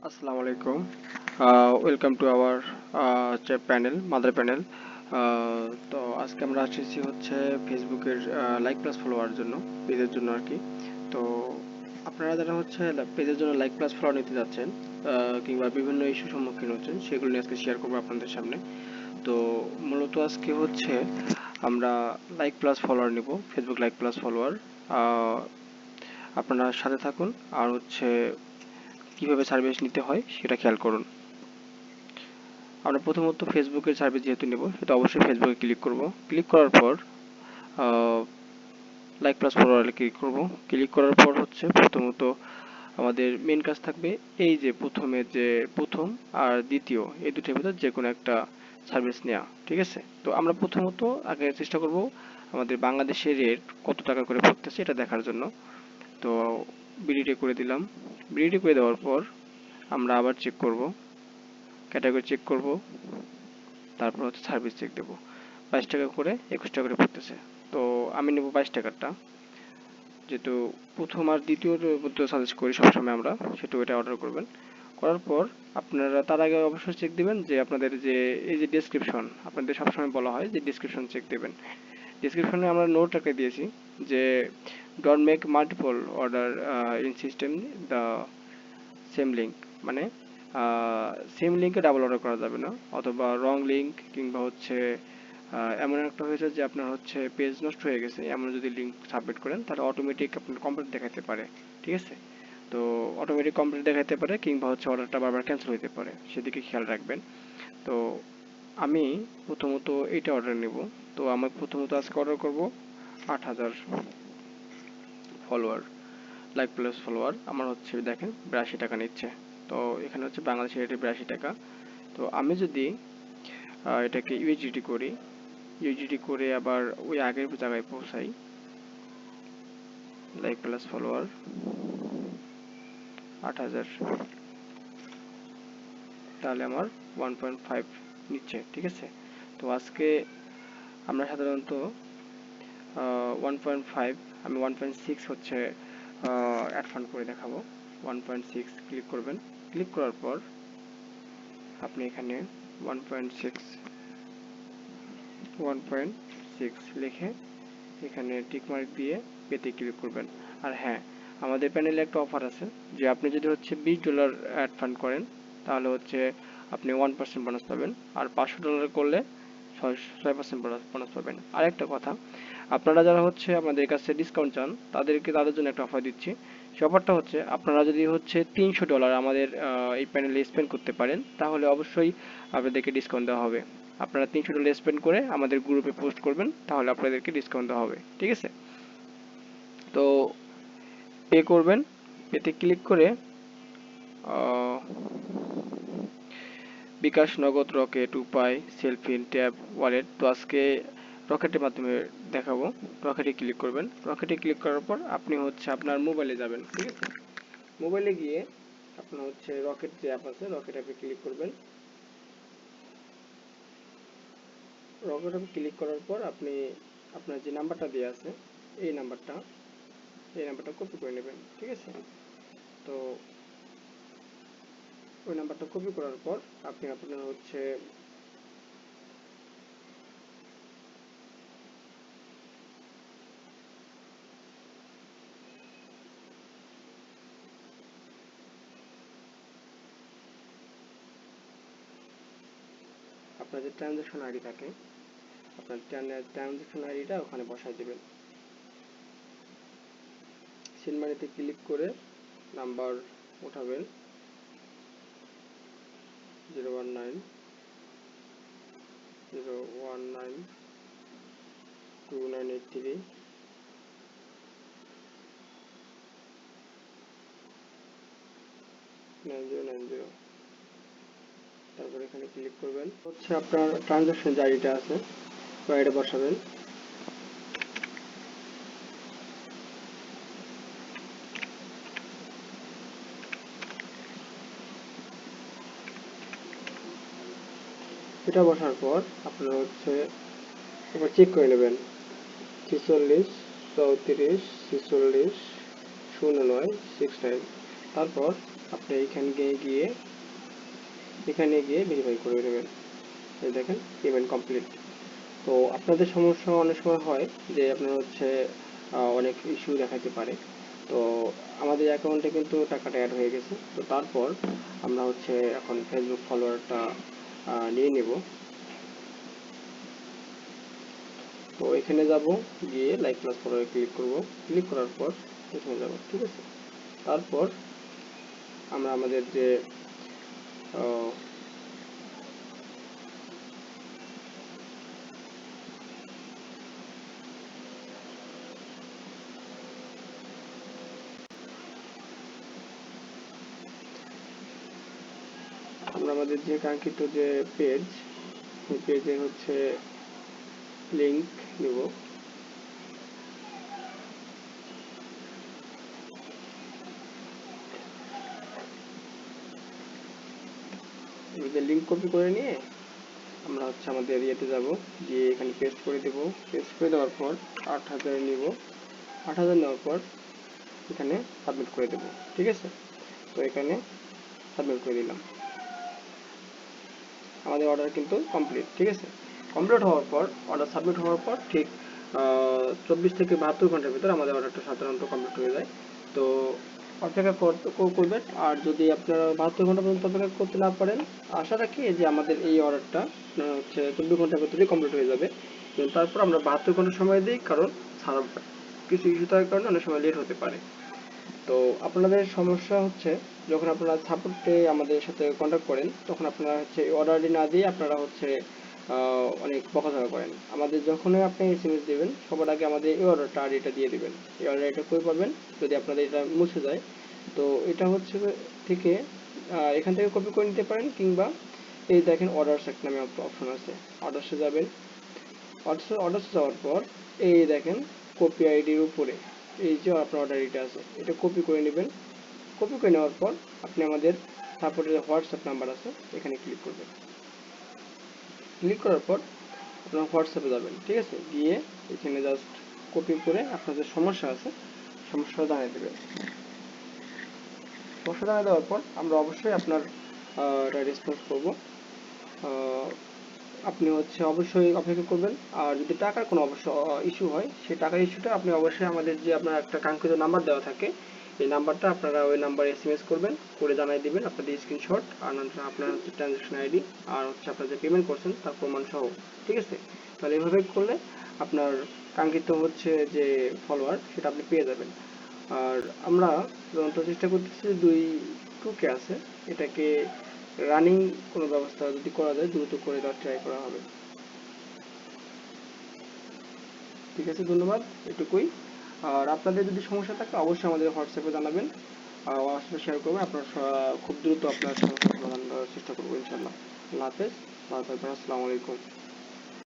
Assalamu alaikum. Welcome to our mother panel. তো আজকে আমরা আসছি হচ্ছে ফেসবুকের লাইক প্লাস ফলোয়ার জন্য, পেজের জন্য আর কি। তো আপনারা যারা হচ্ছে পেজের জন্য লাইক প্লাস ফলোয়ার নিতে যাচ্ছেন কিংবা বিভিন্ন ইস্যু সম্মুখীন হচ্ছেন, সেগুলো নিয়ে আজকে শেয়ার করবো আপনাদের সামনে। তো মূলত আজকে হচ্ছে আমরা লাইক প্লাস ফলোয়ার নিব, ফেসবুক লাইক প্লাস ফলোয়ার। আপনারা সাথে থাকুন আর হচ্ছে কিভাবে সার্ভিস নিতে হয় সেটা খেয়াল করুন। আমরা প্রথমত ফেসবুকের সার্ভিস যেহেতু নেব, সেটা অবশ্যই ফেসবুকে ক্লিক করব। ক্লিক করার পর লাইক প্লাস ফলোয়ারে ক্লিক করব। ক্লিক করার পর হচ্ছে প্রথমত আমাদের মেন কাজ থাকবে এই যে প্রথম আর দ্বিতীয় এই দুটোর ভিতর যে কোনো একটা সার্ভিস নেওয়া, ঠিক আছে? তো আমরা প্রথমত আগে চেষ্টা করব আমাদের বাংলাদেশের রেট কত টাকা করে পড়তেছে এটা দেখার জন্য। তো বিডিটি করে দিলাম। বিডিটি করে দেওয়ার পর আমরা আবার চেক করব, ক্যাটাগরি চেক করব, তারপর হচ্ছে সার্ভিস চেক দেবো। 22 টাকা করে 21 টাকা করে পড়তেছে। তো আমি নেব 22 টাকারটা, যেহেতু প্রথম আর দ্বিতীয়র মধ্যে সাজেস্ট করি সবসময় আমরা, সেটা ওইটা অর্ডার করবেন। করার পর আপনারা তার আগে অবশ্যই চেক দিবেন যে আপনাদের যে এই যে ডেসক্রিপশন, আপনাদের সবসময় বলা হয় যে ডেসক্রিপশন চেক দেবেন। ডেসক্রিপশনে আমরা নোট একটা দিয়েছি যে don't make multiple order in system the same link, মানে সেম লিঙ্কে ডাবল অর্ডার করা যাবে না, অথবা রং লিঙ্ক কিংবা হচ্ছে এমন একটা হয়েছে যে আপনার হচ্ছে পেজ নষ্ট হয়ে গেছে, এমন যদি লিঙ্ক সাবমিট করেন তাহলে অটোমেটিক আপনার কমপ্লিট দেখাতে পারে, ঠিক আছে? তো অটোমেটিক কমপ্লিট দেখাতে পারে কিংবা হচ্ছে অর্ডারটা বারবার ক্যান্সেল হতে পারে, সেদিকে খেয়াল রাখবেন। তো আমি প্রথমত এইটা অর্ডার নেব। তো আমি প্রথমত আজকে অর্ডার করব 8,000 ফলোয়ার, লাইক প্লাস ফলোয়ার। আমার হচ্ছে দেখেন 82 টাকা নিচ্ছে। তো এখানে হচ্ছে বাংলাদেশের রেটে 82 টাকা। তো আমি যদি এটাকে ইউএসডিটি করি, ইউএসডিটি করে আবার ওই আগের জায়গায় পৌঁছাই, লাইক প্লাস ফলোয়ার 8,000, তাহলে আমার 1.5 নিচ্ছে, ঠিক আছে? তো আজকে আমরা সাধারণত 1.5, আমি 1.6 হচ্ছে অ্যাড ফান্ড করে দেখাবো। 1.6 ক্লিক করবেন। ক্লিক করার পর আপনি এখানে 1.6 লিখে এখানে টিকমার্ক দিয়ে পেতে ক্লিক করবেন। আর হ্যাঁ, আমাদের প্যানেলে একটা অফার আছে যে আপনি যদি হচ্ছে $20 অ্যাড ফান্ড করেন তাহলে হচ্ছে আপনি 1% বোনাস পাবেন, আর $500 করলে 6% বোনাস পাবেন। আর একটা কথা, আপনারা যারা হচ্ছে আমাদের কাছে ডিসকাউন্ট চান তাদের জন্য একটা অফার দিচ্ছি। সে অফারটা হচ্ছে আপনারা যদি হচ্ছে $300 আমাদের এই প্যানেলে স্পেন্ড করতে পারেন তাহলে অবশ্যই আপনাদেরকে ডিসকাউন্ট দেওয়া হবে। আপনারা $300 স্পেন্ড করে আমাদের গ্রুপে পোস্ট করবেন, তাহলে আপনাদেরকে ডিসকাউন্ট দেওয়া হবে, ঠিক আছে? তো পে করবেন, পেতে ক্লিক করে বিকাশ, নগদ, রকেট, উপায়, সেলফিন, ট্যাব, ওয়ালেট। তো আজকে রকেটের মাধ্যমে দেখাবো। রকেটে ক্লিক করবেন। রকেটে ক্লিক করার পর আপনি হচ্ছে আপনার মোবাইলে যাবেন, ঠিক আছে? মোবাইলে গিয়ে আপনার হচ্ছে রকেট যে অ্যাপ আছে, রকেট অ্যাপে ক্লিক করবেন। রকেট অ্যাপে ক্লিক করার পর আপনি আপনার যে নাম্বারটা দেওয়া আছে এই নাম্বারটা কপি করে নেবেন, ঠিক আছে? তো ওই নাম্বারটা কপি করার পর আপনি আপনার হচ্ছে আপনার যে ট্রানজ্যাকশন আইডি থাকে, আপনার ট্রানজ্যাকশন আইডিটা ওখানে বসাই দেবেন। সিল মানিতে ক্লিক করে নাম্বার উঠাবেন 01929839090। তারপর এখানে ক্লিক করবেন, হচ্ছে আপনার ট্রানজ্যাকশন যে আইডিটা আছে ওই আইডিটা বসাবেন। এটা বসার পর আপনারা হচ্ছে এবার চেক করে নেবেন 46 34 46 09 69। তারপর আপনি এখানে গিয়ে ভেরিফাই করে নেবেন। এই দেখেন পেমেন্ট কমপ্লিট। তো আপনাদের সমস্যা অনেক সময় হয় যে আপনার হচ্ছে অনেক ইস্যু দেখাতে পারে। তো আমাদের অ্যাকাউন্টে কিন্তু টাকাটা অ্যাড হয়ে গেছে। তো তারপর আমরা হচ্ছে এখন ফেসবুক ফলোয়ারটা নিয়ে নেব। তো এখানে যাব, গিয়ে লাইক প্লাস ফলোয়ারে ক্লিক করব। ক্লিক করার পর এখানে যাব, ঠিক আছে। তারপর আমরা আমাদের যে আহ, আমরা আমাদের যে কাঙ্ক্ষিত যে পেজ, সেই পেজে হচ্ছে লিংক নেব। লিংক কপি করে নিয়ে আমরা হচ্ছে আমাদের ইয়েতে যাব, গিয়ে এখানে পেস্ট করে দেব। পেস্ট করে দেওয়ার পর 8000 নিব। 8000 নেওয়ার পর এখানে সাবমিট করে দেব, ঠিক আছে। তো এখানে সাবমিট করে দিলাম। আমাদের অর্ডার কিন্তু কমপ্লিট, ঠিক আছে। কমপ্লিট হওয়ার পর, অর্ডার সাবমিট হওয়ার পর ঠিক 24 থেকে 72 ঘন্টার ভিতরে আমাদের অর্ডারটা সাধারণত কমপ্লিট হয়ে যায়। তো অপেক্ষা করবেন। আর যদি আপনারা 72 ঘন্টা পর্যন্ত অপেক্ষা করতে না পারেন, আশা রাখি যে আমাদের এই অর্ডারটা হচ্ছে 24 ঘন্টার ভিতরেই কমপ্লিট হয়ে যাবে। কিন্তু তারপর আমরা 72 ঘন্টা সময় দিই, কারণ কিছু ইস্যু থাকার কারণে অনেক সময় লেট হতে পারে। তো আপনাদের সমস্যা হচ্ছে যখন আপনারা সাপোর্টে আমাদের সাথে কন্ট্যাক্ট করেন, তখন আপনারা হচ্ছে অর্ডারটি না দিয়ে আপনারা হচ্ছে অনেক বকাঝকা করেন। আমাদের যখনই আপনি এসএমএস দেবেন, সবার আগে আমাদের এই অর্ডারটা আর এটা দিয়ে দিবেন। এই অর্ডার এটা কই পাবেন, যদি আপনাদের এটা মুছে যায়। তো এটা হচ্ছে থেকে এখান থেকে কপি করে নিতে পারেন, কিংবা এই দেখেন অর্ডারস একটা নামে অপশন আছে, অর্ডারসে যাবেন। অর্ডারসে যাওয়ার পর এই দেখেন কপি আইডির উপরে এই যে আপনার অর্ডার আইডিটা আছে, এটা কপি করে নেবেন। কপি করে নেওয়ার পর আপনি আমাদের সাপোর্টের হোয়াটসঅ্যাপ নাম্বার আছে, এখানে ক্লিক করবেন। ক্লিক করার পর আপনার হোয়াটসঅ্যাপে যাবেন, ঠিক আছে। গিয়ে এখানে জাস্ট কপি করে আপনার যে সমস্যা আছে সমস্যাটা জানিয়ে দেবেন। সমস্যা জানিয়ে দেওয়ার পর আমরা অবশ্যই আপনার রেসপন্স করব। আপনি হচ্ছে অবশ্যই অপেক্ষা করবেন। আর যদি টাকার কোনো অবশ্য ইস্যু হয়, সেই টাকার ইস্যুটা আপনি অবশ্যই আমাদের যে আপনার একটা কাঙ্ক্ষিত নাম্বার দেওয়া থাকে, এই নাম্বারটা আপনারা ওই নাম্বারে এসএমএস করবেন, করে জানিয়ে দিবেন আপনাদের স্ক্রিনশট আর আপনার হচ্ছে ট্রানজ্যাকশন আইডি আর হচ্ছে আপনার যে পেমেন্ট করছেন তার প্রমাণ সহ, ঠিক আছে। তাহলে এভাবে করলে আপনার কাঙ্ক্ষিত হচ্ছে যে ফলোয়ার সেটা আপনি পেয়ে যাবেন। আর আমরা সাধারণত চেষ্টা করতেছি যে 2K আছে, এটাকে রানিং কোনো ব্যবস্থা যদি করা যায় দ্রুত করে দেওয়ার ট্রাই করা হবে। ঠিক আছে, ধন্যবাদ, এটুকুই। আর আপনাদের যদি সমস্যা থাকে অবশ্যই আমাদের হোয়াটসঅ্যাপে জানাবেন, হোয়াটসঅ্যাপে শেয়ার করবেন। আপনার খুব দ্রুত আপনার সমস্যার সমাধান করার চেষ্টা করবো ইনশাল্লাহ। আল্লাহ হাফেজ, ভালো থাকবেন, আসসালামু আলাইকুম।